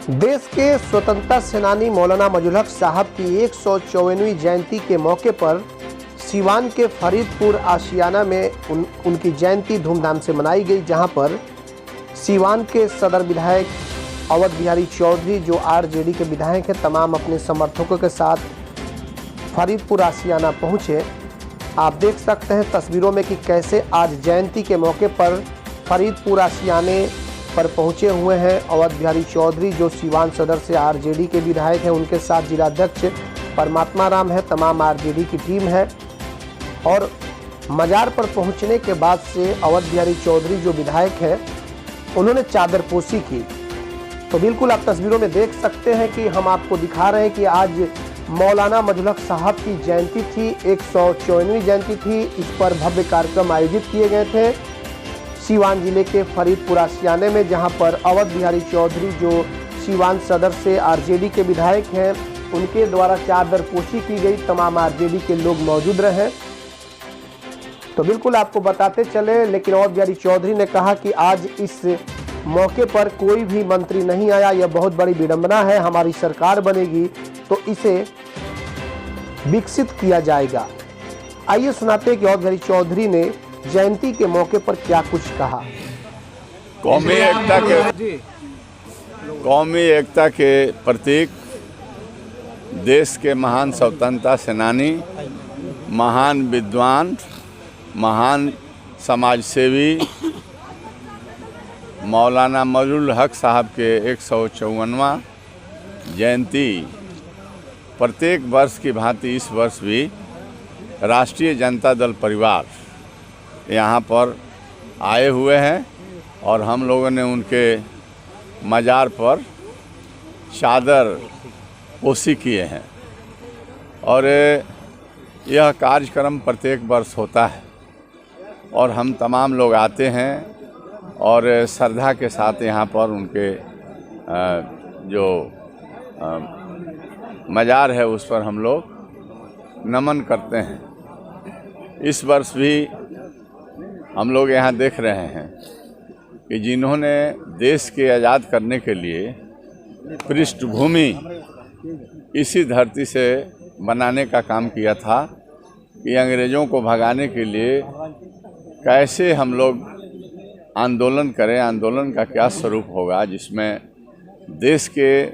देश के स्वतंत्रता सेनानी मौलाना मजहरुल हक साहब की 154वीं जयंती के मौके पर सीवान के फरीदपुर आशियाना में उनकी जयंती धूमधाम से मनाई गई, जहां पर सीवान के सदर विधायक अवध बिहारी चौधरी जो आरजेडी के विधायक हैं, तमाम अपने समर्थकों के साथ फरीदपुर आशियाना पहुंचे। आप देख सकते हैं तस्वीरों में कि कैसे आज जयंती के मौके पर फरीदपुर आशियाने पर पहुंचे हुए हैं अवध बिहारी चौधरी जो सीवान सदर से आरजेडी के विधायक हैं। उनके साथ जिलाध्यक्ष परमात्मा राम है, तमाम आरजेडी की टीम है। और मजार पर पहुंचने के बाद से अवध बिहारी चौधरी जो विधायक हैं उन्होंने चादरपोशी की। तो बिल्कुल आप तस्वीरों में देख सकते हैं कि हम आपको दिखा रहे हैं कि आज मौलाना मजहरुल हक साहब की जयंती थी, 154वीं जयंती थी। इस पर भव्य कार्यक्रम आयोजित किए गए थे सीवान जिले के फरीदपुर आशियाने में, जहां पर अवध बिहारी चौधरी जो सीवान सदर से आरजेडी के विधायक हैं उनके द्वारा चादरपोशी की गई। तमाम आरजेडी के लोग मौजूद रहे। तो बिल्कुल आपको बताते चले, लेकिन अवध बिहारी चौधरी ने कहा कि आज इस मौके पर कोई भी मंत्री नहीं आया, यह बहुत बड़ी विडंबना है। हमारी सरकार बनेगी तो इसे विकसित किया जाएगा। आइए सुनाते हैं कि अवध बिहारी चौधरी ने जयंती के मौके पर क्या कुछ कहा। कौमी एकता के प्रतीक, देश के महान स्वतंत्रता सेनानी, महान विद्वान, महान समाजसेवी मौलाना मजहरुल हक साहब के 154वां जयंती प्रत्येक वर्ष की भांति इस वर्ष भी राष्ट्रीय जनता दल परिवार यहाँ पर आए हुए हैं और हम लोगों ने उनके मजार पर चादर पोशी किए हैं। और यह कार्यक्रम प्रत्येक वर्ष होता है और हम तमाम लोग आते हैं और श्रद्धा के साथ यहाँ पर उनके जो मजार है उस पर हम लोग नमन करते हैं। इस वर्ष भी हम लोग यहाँ देख रहे हैं कि जिन्होंने देश के आज़ाद करने के लिए पृष्ठभूमि इसी धरती से बनाने का काम किया था कि अंग्रेज़ों को भगाने के लिए कैसे हम लोग आंदोलन करें, आंदोलन का क्या स्वरूप होगा, जिसमें देश के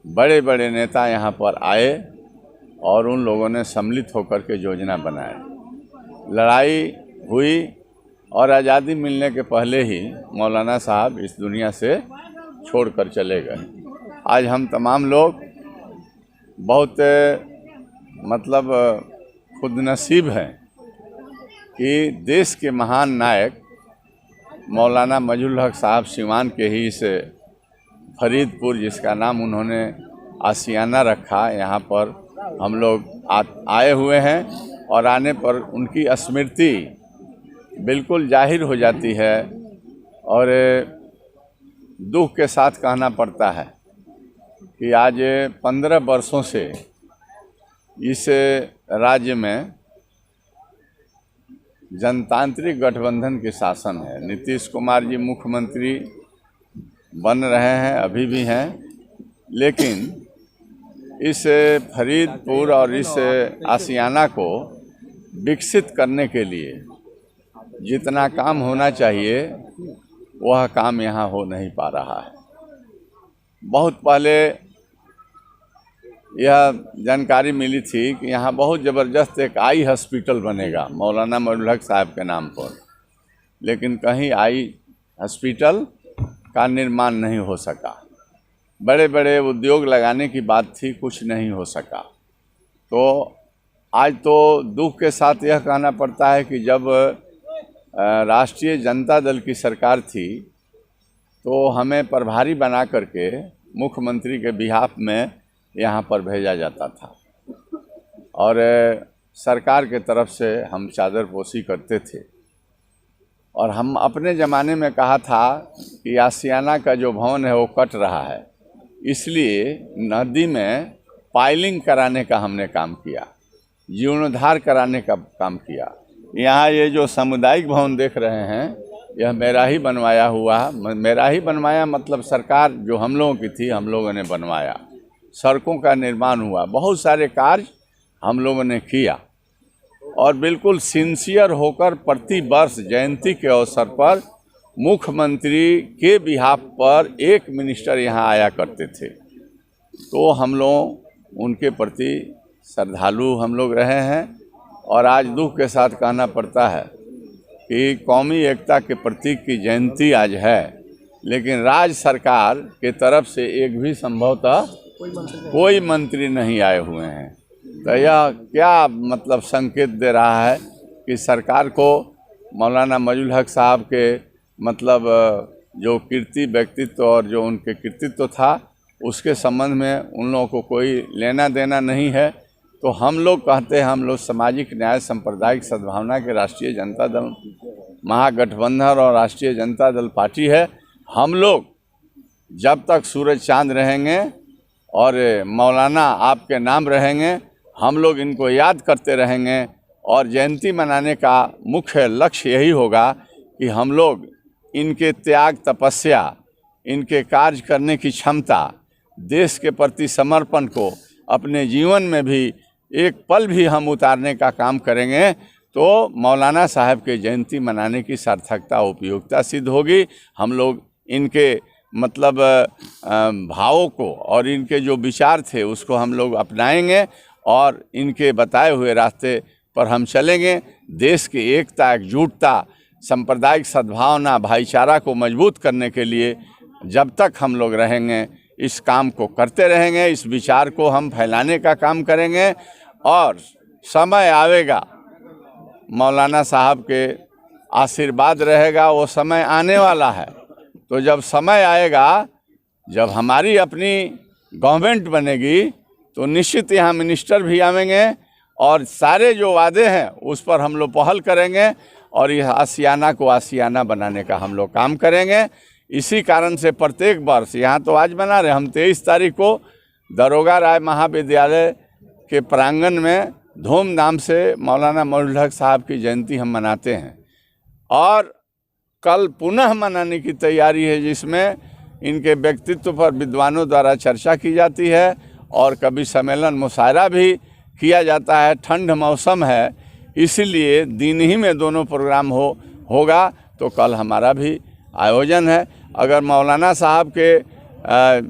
बड़े बड़े नेता यहाँ पर आए और उन लोगों ने सम्मिलित होकर के योजना बनाए। लड़ाई हुई और आज़ादी मिलने के पहले ही मौलाना साहब इस दुनिया से छोड़कर चले गए। आज हम तमाम लोग बहुत खुदनसीब हैं कि देश के महान नायक मौलाना मजहरुल हक साहब सीवान के ही इस फरीदपुर, जिसका नाम उन्होंने आशियाना रखा, यहाँ पर हम लोग आए हुए हैं। और आने पर उनकी स्मृति बिल्कुल जाहिर हो जाती है और दुख के साथ कहना पड़ता है कि आज 15 वर्षों से इस राज्य में जनतांत्रिक गठबंधन के शासन है। नीतीश कुमार जी मुख्यमंत्री बन रहे हैं, अभी भी हैं, लेकिन इस फरीदपुर और इस आशियाना को विकसित करने के लिए जितना काम होना चाहिए वह काम यहाँ हो नहीं पा रहा है। बहुत पहले यह जानकारी मिली थी कि यहाँ बहुत ज़बरदस्त एक आई हॉस्पिटल बनेगा मौलाना मजहरुल हक साहब के नाम पर, लेकिन कहीं आई हॉस्पिटल का निर्माण नहीं हो सका। बड़े बड़े उद्योग लगाने की बात थी, कुछ नहीं हो सका। तो आज तो दुख के साथ यह कहना पड़ता है कि जब राष्ट्रीय जनता दल की सरकार थी तो हमें प्रभारी बना करके मुख्यमंत्री के बिहाफ में यहाँ पर भेजा जाता था और सरकार के तरफ से हम चादरपोशी करते थे। और हम अपने ज़माने में कहा था कि आशियाना का जो भवन है वो कट रहा है, इसलिए नदी में पाइलिंग कराने का हमने काम किया, जीर्णोद्धार कराने का काम किया। यहाँ ये जो सामुदायिक भवन देख रहे हैं यह मेरा ही बनवाया हुआ है। मेरा ही बनवाया मतलब सरकार जो हम लोगों की थी, हम लोगों ने बनवाया। सड़कों का निर्माण हुआ, बहुत सारे कार्य हम लोगों ने किया और बिल्कुल सिंसियर होकर प्रति वर्ष जयंती के अवसर पर मुख्यमंत्री के बिहाफ पर एक मिनिस्टर यहाँ आया करते थे। तो हम लोग उनके प्रति श्रद्धालु हम लोग रहे हैं और आज दुख के साथ कहना पड़ता है कि कौमी एकता के प्रतीक की जयंती आज है, लेकिन राज्य सरकार के तरफ से एक भी संभवतः कोई मंत्री नहीं आए हुए हैं। तो यह क्या मतलब संकेत दे रहा है कि सरकार को मौलाना मजहुल हक साहब के मतलब जो कीर्ति व्यक्तित्व और जो उनके कृतित्व था उसके संबंध में उन लोगों को कोई लेना देना नहीं है। तो हम लोग कहते हैं, हम लोग सामाजिक न्याय सांप्रदायिक सद्भावना के राष्ट्रीय जनता दल महागठबंधन और राष्ट्रीय जनता दल पार्टी है। हम लोग जब तक सूरज चांद रहेंगे और मौलाना आपके नाम रहेंगे, हम लोग इनको याद करते रहेंगे और जयंती मनाने का मुख्य लक्ष्य यही होगा कि हम लोग इनके त्याग तपस्या, इनके कार्य करने की क्षमता, देश के प्रति समर्पण को अपने जीवन में भी एक पल भी हम उतारने का काम करेंगे तो मौलाना साहब के जयंती मनाने की सार्थकता उपयोगिता सिद्ध होगी। हम लोग इनके मतलब भावों को और इनके जो विचार थे उसको हम लोग अपनाएंगे और इनके बताए हुए रास्ते पर हम चलेंगे। देश की एकता, एकजुटता, सांप्रदायिक सद्भावना, भाईचारा को मजबूत करने के लिए जब तक हम लोग रहेंगे इस काम को करते रहेंगे, इस विचार को हम फैलाने का काम करेंगे और समय आवेगा, मौलाना साहब के आशीर्वाद रहेगा, वो समय आने वाला है। तो जब समय आएगा, जब हमारी अपनी गवर्नमेंट बनेगी तो निश्चित यहाँ मिनिस्टर भी आवेंगे और सारे जो वादे हैं उस पर हम लोग पहल करेंगे और यह आशियाना को आशियाना बनाने का हम लोग काम करेंगे। इसी कारण से प्रत्येक वर्ष यहाँ तो आज बना रहे, हम 23 तारीख को दरोगा राय महाविद्यालय के प्रांगण में धूमधाम से मौलाना मजहुल हक साहब की जयंती हम मनाते हैं और कल पुनः मनाने की तैयारी है, जिसमें इनके व्यक्तित्व पर विद्वानों द्वारा चर्चा की जाती है और कभी सम्मेलन मुशायरा भी किया जाता है। ठंड मौसम है, इसीलिए दिन ही में दोनों प्रोग्राम होगा। तो कल हमारा भी आयोजन है। अगर मौलाना साहब के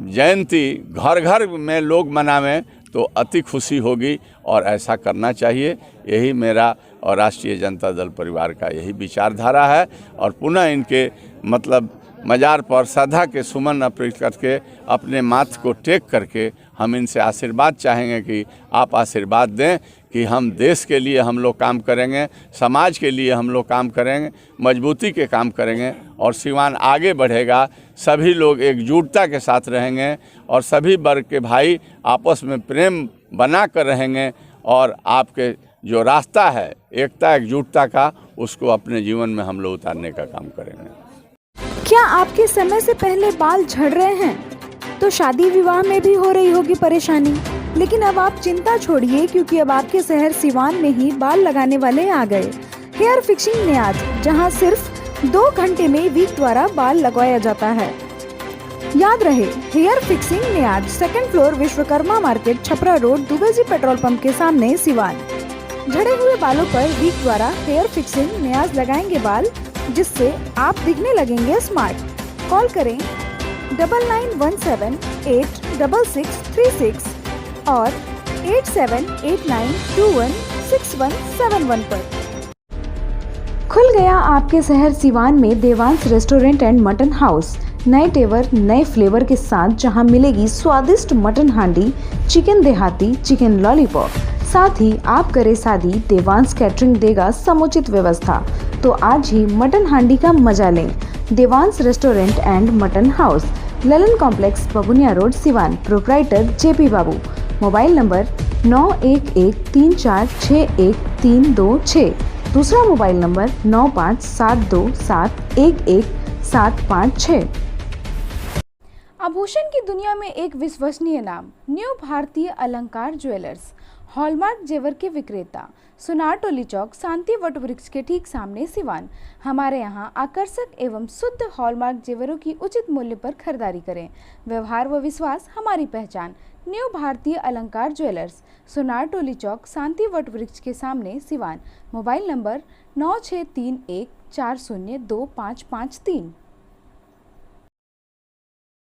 जयंती घर घर में लोग मनावें तो अति खुशी होगी और ऐसा करना चाहिए। यही मेरा और राष्ट्रीय जनता दल परिवार का यही विचारधारा है और पुनः इनके मतलब मजार पर श्रद्धा के सुमन अर्पित करके अपने माथ को टेक करके हम इनसे आशीर्वाद चाहेंगे कि आप आशीर्वाद दें कि हम देश के लिए हम लोग काम करेंगे, समाज के लिए हम लोग काम करेंगे, मजबूती के काम करेंगे और सिवान आगे बढ़ेगा। सभी लोग एकजुटता के साथ रहेंगे और सभी वर्ग के भाई आपस में प्रेम बना कर रहेंगे और आपके जो रास्ता है एकता एकजुटता का, उसको अपने जीवन में हम लोग उतारने का काम करेंगे। क्या आपके समय से पहले बाल झड़ रहे हैं? तो शादी विवाह में भी हो रही होगी परेशानी, लेकिन अब आप चिंता छोड़िए क्योंकि अब आपके शहर सिवान में ही बाल लगाने वाले आ गए। हेयर फिक्सिंग नियाज, जहां सिर्फ 2 घंटे में वीक द्वारा बाल लगवाया जाता है। याद रहे, hair fixing Niyaz, 2nd floor, Vishwakarma market, Chhapra road, Dubey ji petrol pump के सामने, सिवान। झड़े हुए बालों पर वीक द्वारा हेयर फिक्सिंग नियाज लगाएंगे बाल, जिससे आप दिखने लगेंगे स्मार्ट। कॉल करें 9917866636 और 8789216171 पर। खुल गया आपके शहर सिवान में Devansh restaurant and mutton house. नए तेवर, नए फ्लेवर के साथ, जहां मिलेगी स्वादिष्ट मटन हांडी, चिकन देहाती, चिकन लॉलीपॉप। साथ ही आप करे शादी, देवांश कैटरिंग देगा समुचित व्यवस्था। तो आज ही मटन हांडी का मजा लें। Devansh restaurant and mutton house, Lalan complex, Babuniya road, Siwan. Proprietor JP Babu. Mobile number 9113461326। दूसरा मोबाइल नंबर 9572711756। आभूषण की दुनिया में एक विश्वसनीय नाम, न्यू भारतीय अलंकार ज्वेलर्स। हॉलमार्क जेवर के विक्रेता, सुनार टोली चौक, शांति वट वृक्ष के ठीक सामने, सिवान। हमारे यहाँ आकर्षक एवं शुद्ध हॉलमार्क जेवरों की उचित मूल्य पर खरीदारी करें। व्यवहार व विश्वास हमारी पहचान। न्यू भारतीय अलंकार ज्वेलर्स, सुनार टोली चौक, शांति वट वृक्ष के सामने, सिवान। Mobile number 9631402553।